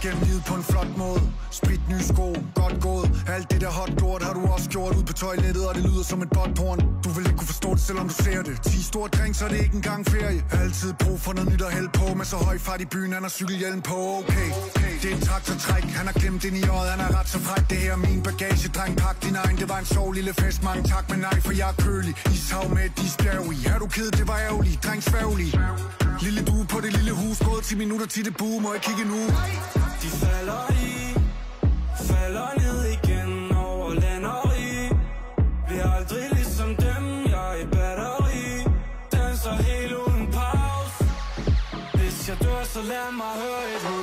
igennem livet på en flot måde. Sprit nye sko, godt gået. Alt det der hot gjort har du også gjort ud på toilettet, og det lyder som et botporn. Du vil ikke kunne forstå det, selvom du ser det. 10 store drinks, så er det ikke engang ferie. Altid brug for noget nyt at hælde på. Med så høj fart i byen, han har cykelhjelm på. Okay, det er et traktortræk. Han har glemt ind i øjet, han er ret så fræk. Det her er min bagage, dreng, pak din egen. Det var en sjov lille fest, mange tak, men nej, for jeg er kølig. Ishav med et isbjerg i. Er du ked, det var ærgerligt, dreng sværgelig. Lille du på det lille hus, gået 10 minutter til det bue, må jeg kigge nu? De falder ned igen over land og rig. Bliver aldrig ligesom dem, jeg er i batteri. Danser helt uden pause. Hvis jeg dør, så lad mig høre et hus.